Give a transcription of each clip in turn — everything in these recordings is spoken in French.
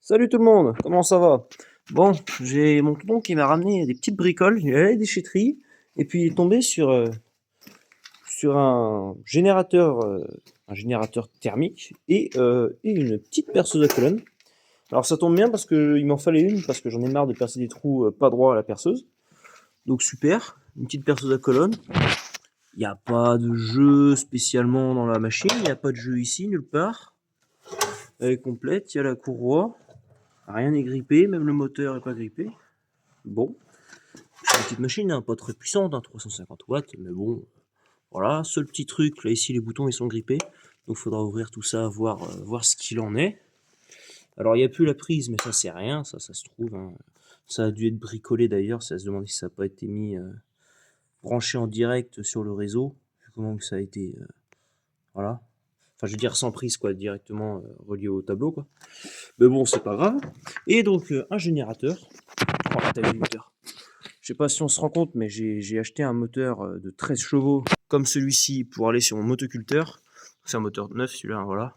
Salut tout le monde, comment ça va? Bon, j'ai mon tonton qui m'a ramené des petites bricoles, il est allé à la déchetterie, et puis il est tombé sur un générateur thermique et une petite perceuse à colonne. Alors ça tombe bien parce qu'il m'en fallait une, parce que j'en ai marre de percer des trous pas droits à la perceuse. Donc super, une petite perceuse à colonne. Il n'y a pas de jeu spécialement dans la machine, il n'y a pas de jeu ici, nulle part. Elle est complète, il y a la courroie. Rien n'est grippé, même le moteur est pas grippé. Bon, c'est une petite machine, hein, pas très puissante, hein, 350 watts, mais bon, voilà. Seul petit truc, là ici les boutons ils sont grippés, donc il faudra ouvrir tout ça, voir ce qu'il en est. Alors il n'y a plus la prise, mais ça c'est rien, ça se trouve, hein. Ça a dû être bricolé d'ailleurs, ça se demande si ça n'a pas été mis branché en direct sur le réseau, vu comment que ça a été, voilà. Enfin je veux dire sans prise quoi, directement relié au tableau quoi. Mais bon c'est pas grave. Et donc un générateur. Oh la taille du moteur. Je sais pas si on se rend compte, mais j'ai acheté un moteur de 13 chevaux comme celui-ci pour aller sur mon motoculteur. C'est un moteur neuf celui-là, hein, voilà.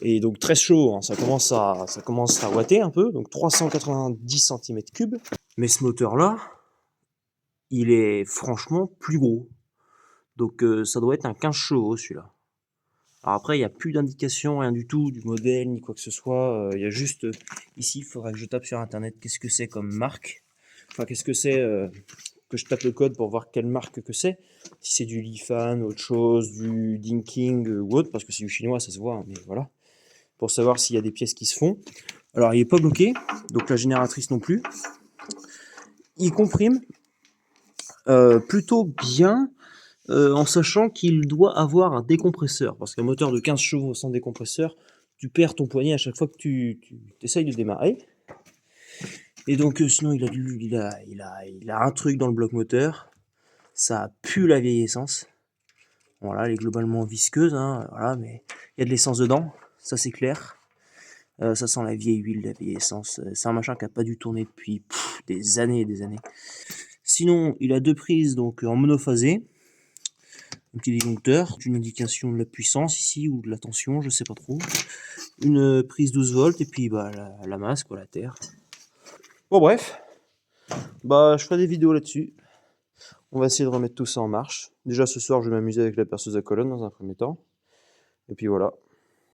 Et donc 13 chevaux, hein, ça commence à watter un peu, donc 390 cm3. Mais ce moteur-là, il est franchement plus gros. Donc ça doit être un 15 chevaux celui-là. Alors après, il n'y a plus d'indication, rien du tout, du modèle, ni quoi que ce soit. Il y a juste, ici, il faudra que je tape sur Internet qu'est-ce que c'est comme marque. Enfin, qu'est-ce que c'est, que je tape le code pour voir quelle marque que c'est. Si c'est du Lifan, autre chose, du Dinking ou autre, parce que c'est du chinois, ça se voit, hein, mais voilà. Pour savoir s'il y a des pièces qui se font. Alors, il n'est pas bloqué, donc la génératrice non plus. Il comprime plutôt bien, en sachant qu'il doit avoir un décompresseur. Parce qu'un moteur de 15 chevaux sans décompresseur, tu perds ton poignet à chaque fois que tu essayes de démarrer. Et donc sinon il a un truc dans le bloc moteur, ça pue la vieille essence. Voilà, elle est globalement visqueuse, hein, voilà, mais il y a de l'essence dedans, ça c'est clair. Ça sent la vieille huile, la vieille essence. C'est un machin qui a pas dû tourner depuis des années et des années. Sinon, il a deux prises donc en monophasé, un petit disjoncteur, une indication de la puissance ici ou de la tension, je sais pas trop. Une prise 12 volts et puis bah la masse quoi, la terre. Bon bref, bah je ferai des vidéos là-dessus. On va essayer de remettre tout ça en marche. Déjà ce soir, je vais m'amuser avec la perceuse à colonne dans un premier temps. Et puis voilà.